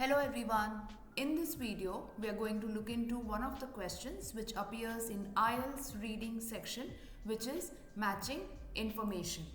Hello everyone. In this video, we are going to look into one of the questions which appears in IELTS Reading section, which is matching information.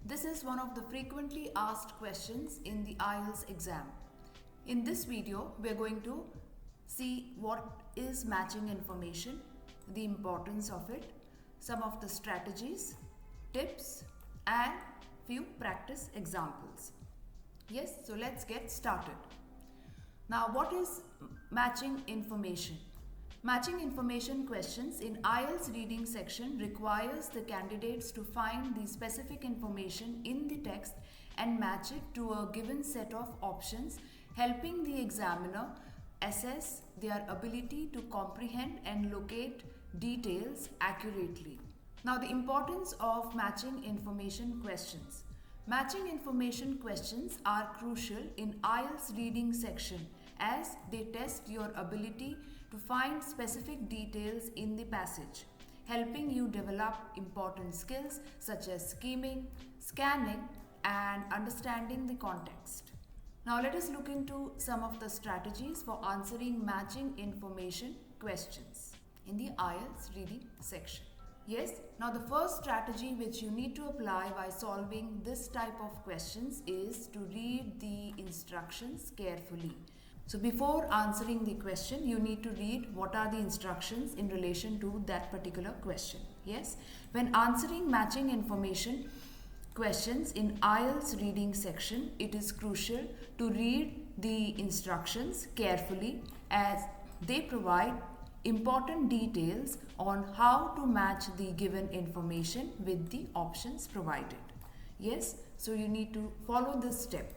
This is one of the frequently asked questions in the IELTS exam. In this video, we are going to see what is matching information, the importance of it, some of the strategies, tips, and few practice examples. Yes, so let's get started. Now, what is matching information? Matching information questions in IELTS reading section requires the candidates to find the specific information in the text and match it to a given set of options, helping the examiner assess their ability to comprehend and locate details accurately. Now, the importance of matching information questions. Matching information questions are crucial in IELTS reading section as they test your ability to find specific details in the passage, helping you develop important skills such as scheming, scanning, and understanding the context. Now let us look into some of the strategies for answering matching information questions in the IELTS reading section. Yes, now the first strategy which you need to apply while solving this type of questions is to read the instructions carefully. So before answering the question, you need to read what are the instructions in relation to that particular question. Yes, when answering matching information questions in IELTS reading section, it is crucial to read the instructions carefully as they provide important details on how to match the given information with the options provided. Yes, so you need to follow this step.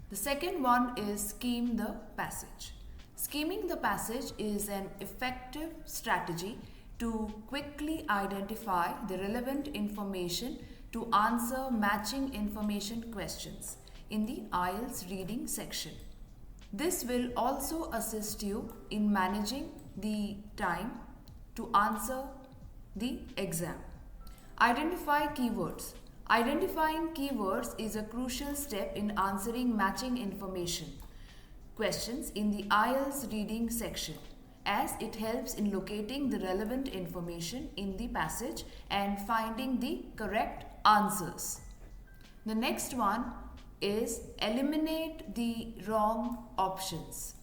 The second one is scheme the passage. Scheming the passage is an effective strategy to quickly identify the relevant information to answer matching information questions in the IELTS reading section. This will also assist you in managing the time to answer the exam. Identify keywords. Identifying keywords is a crucial step in answering matching information questions in the IELTS reading section, as it helps in locating the relevant information in the passage and finding the correct answers. The next one is eliminate the wrong options.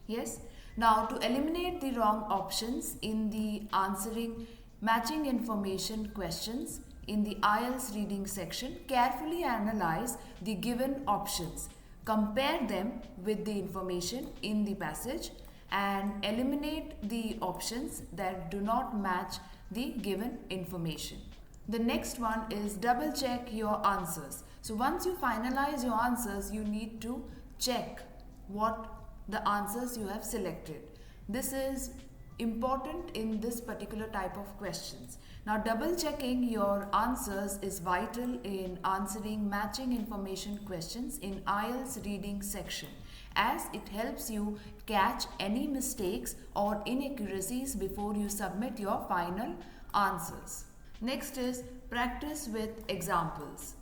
Yes, now to eliminate the wrong options in the answering matching information questions in the IELTS reading section, carefully analyze the given options, compare them with the information in the passage, and eliminate the options that do not match the given information. The next one is double check your answers. So once you finalize your answers, you need to check what the answers you have selected. This is important in this particular type of questions. Now double checking your answers is vital in answering matching information questions in IELTS reading section, as it helps you catch any mistakes or inaccuracies before you submit your final answers. Next is practice with examples.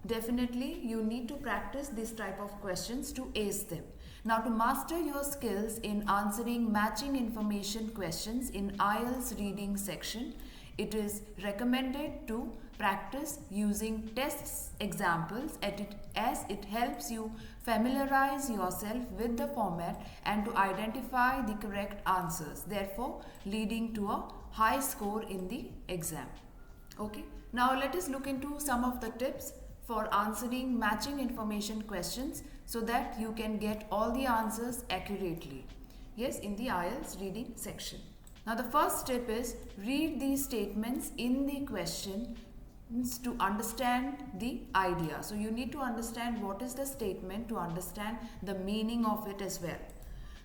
Definitely you need to practice this type of questions to ace them. Now to master your skills in answering matching information questions in IELTS reading section, it is recommended to practice using tests examples as it helps you familiarize yourself with the format and to identify the correct answers, therefore leading to a high score in the exam. Okay, now let us look into some of the tips for answering matching information questions so that you can get all the answers accurately. Yes, in the IELTS reading section. Now the first tip is read the statements in the question to understand the idea. So you need to understand what is the statement to understand the meaning of it as well.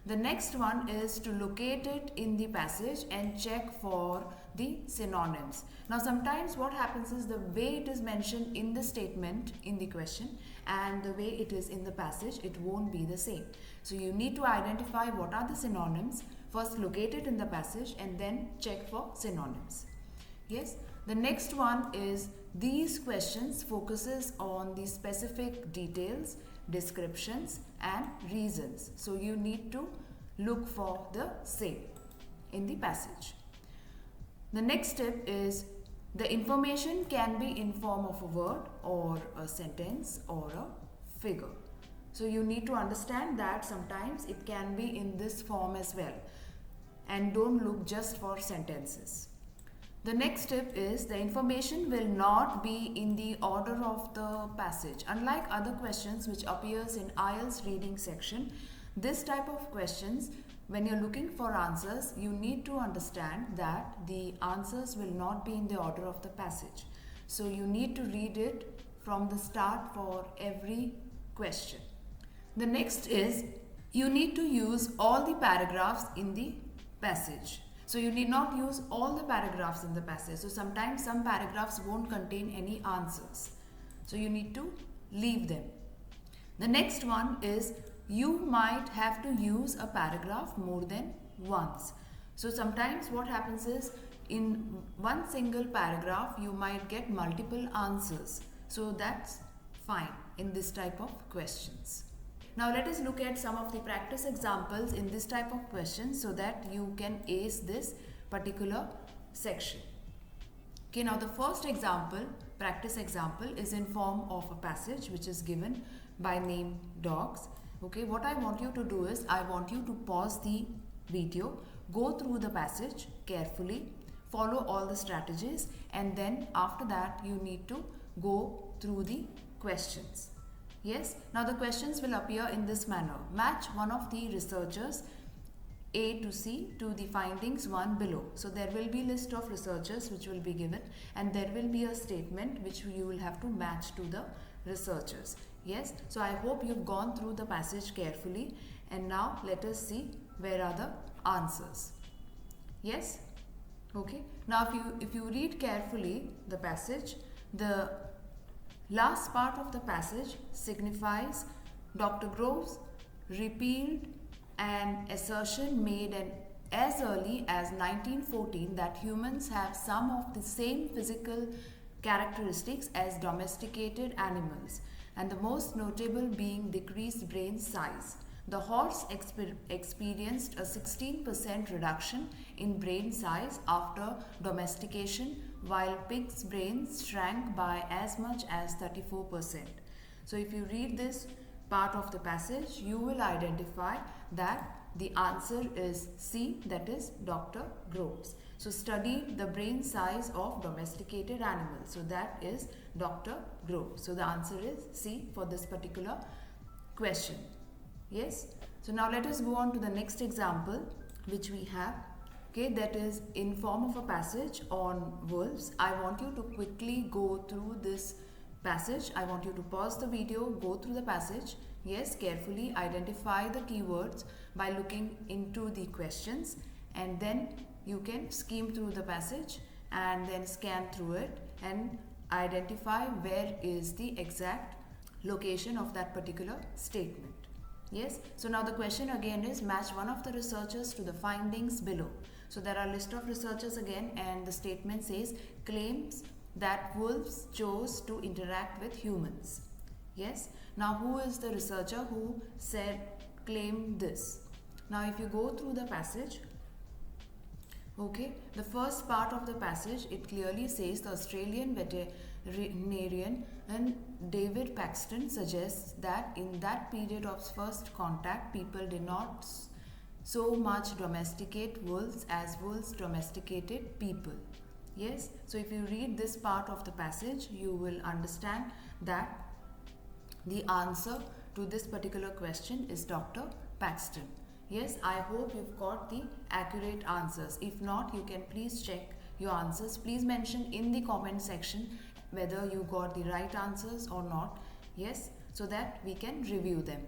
The next one is to locate it in the passage and check for the synonyms. Now sometimes what happens is the way it is mentioned in the statement in the question and the way it is in the passage, it won't be the same. So you need to identify what are the synonyms, first locate it in the passage and then check for synonyms. Yes, the next one is these questions focuses on the specific details descriptions and reasons. So you need to look for the same in the passage. The next step is the information can be in form of a word or a sentence or a figure. So you need to understand that sometimes it can be in this form as well, and don't look just for sentences. The next step is the information will not be in the order of the passage. Unlike other questions which appears in IELTS reading section, this type of questions, when you're looking for answers, you need to understand that the answers will not be in the order of the passage. So you need to read it from the start for every question. The next is you need to use all the paragraphs in the passage. So you need not use all the paragraphs in the passage. So sometimes some paragraphs won't contain any answers. So you need to leave them. The next one is you might have to use a paragraph more than once. So sometimes what happens is in one single paragraph you might get multiple answers. So that's fine in this type of questions. Now let us look at some of the practice examples in this type of questions so that you can ace this particular section. Okay, now the first example, practice example, is in form of a passage which is given by name dogs. Okay, what I want you to do is I want you to pause the video, go through the passage carefully, follow all the strategies, and then after that you need to go through the questions. Yes, now the questions will appear in this manner. Match one of the researchers A to C to the findings one below. So there will be list of researchers which will be given, and there will be a statement which you will have to match to the researchers. Yes, so I hope you've gone through the passage carefully, and now let us see where are the answers. Yes, okay. Now if you read carefully the passage, the last part of the passage signifies Dr. Groves repealed an assertion made as early as 1914 that humans have some of the same physical characteristics as domesticated animals, and the most notable being decreased brain size. The horse experienced a 16% reduction in brain size after domestication, while pigs' brains shrank by as much as 34%. So if you read this part of the passage, you will identify that the answer is C, that is Dr. Groves. So study the brain size of domesticated animals. So that is Dr. Groves. So the answer is C for this particular question. Yes. So now let us go on to the next example which we have. Okay, that is in form of a passage on wolves. I want you to quickly go through this passage. I want you to pause the video, go through the passage. Yes, carefully identify the keywords by looking into the questions, and then you can skim through the passage and then scan through it and identify where is the exact location of that particular statement. Yes, so now the question again is match one of the researchers to the findings below. So there are a list of researchers again, and the statement says claims that wolves chose to interact with humans. Yes, now who is the researcher who claimed this? Now if you go through the passage, okay, the first part of the passage, it clearly says the Australian veterinarian and David Paxton suggests that in that period of first contact, people did not so much domesticate wolves as wolves domesticated people. Yes, so if you read this part of the passage, you will understand that the answer to this particular question is Dr. Paxton. Yes, I hope you've got the accurate answers. If not, you can please check your answers. Please mention in the comment section whether you got the right answers or not. Yes, so that we can review them.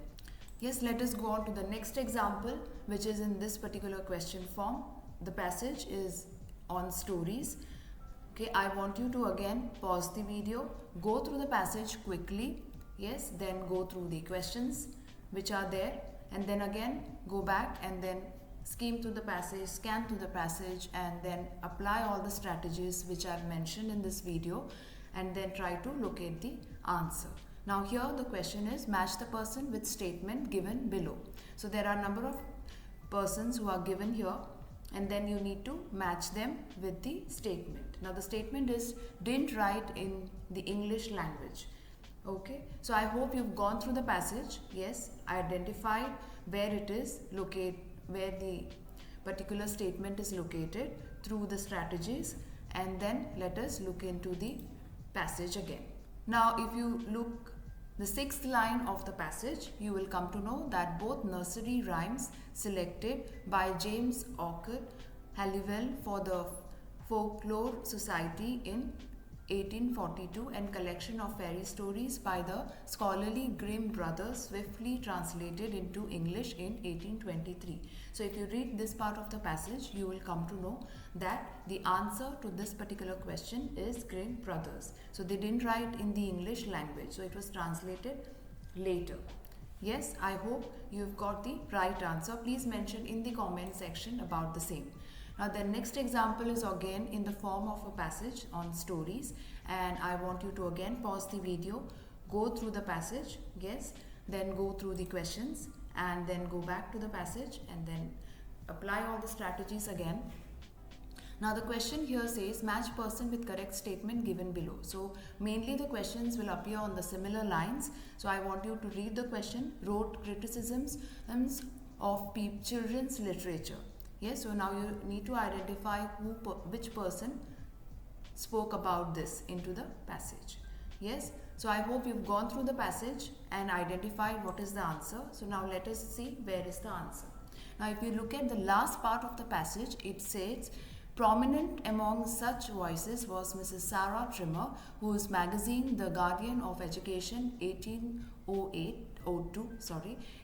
Yes, let us go on to the next example, which is in this particular question form. The passage is on stories. Okay, I want you to again pause the video, go through the passage quickly. Yes, then go through the questions which are there, and then again go back and then skim through the passage, scan through the passage, and then apply all the strategies which I've mentioned in this video, and then try to locate the answer. Now here the question is match the person with statement given below. So there are a number of persons who are given here, and then you need to match them with the statement. Now the statement is didn't write in the English language. Okay, so I hope you've gone through the passage. Yes, identified where it is located, where the particular statement is located through the strategies, and then let us look into the passage again. Now if you look the sixth line of the passage, you will come to know that both nursery rhymes selected by James Orchard Halliwell for the Folklore Society in 1842 and collection of fairy stories by the scholarly Grimm brothers swiftly translated into English in 1823. So if you read this part of the passage, you will come to know that the answer to this particular question is Grimm brothers. So they didn't write in the English language, so it was translated later. Yes, I hope you've got the right answer. Please mention in the comment section about the same. Now the next example is again in the form of a passage on stories, and I want you to again pause the video, go through the passage, yes, then go through the questions and then go back to the passage and then apply all the strategies again. Now the question here says match person with correct statement given below. So mainly the questions will appear on the similar lines. So I want you to read the question, wrote criticisms of children's literature. Yes, so now you need to identify which person spoke about this into the passage. Yes, so I hope you've gone through the passage and identified what is the answer. So now let us see where is the answer. Now if you look at the last part of the passage, it says prominent among such voices was Mrs. Sarah Trimmer, whose magazine The Guardian of Education 1802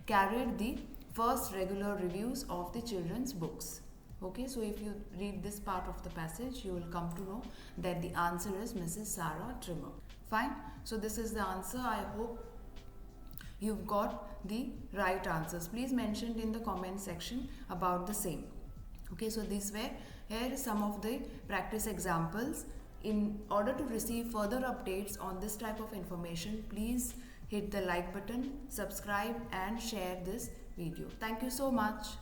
carried the first regular reviews of the children's books. Okay, so if you read this part of the passage, you will come to know that the answer is Mrs. Sarah Trimmer. Fine, so this is the answer. I hope you've got the right answers. Please mention in the comment section about the same. Okay, so these were here some of the practice examples. In order to receive further updates on this type of information, please hit the like button, subscribe and share this video. Thank you so much.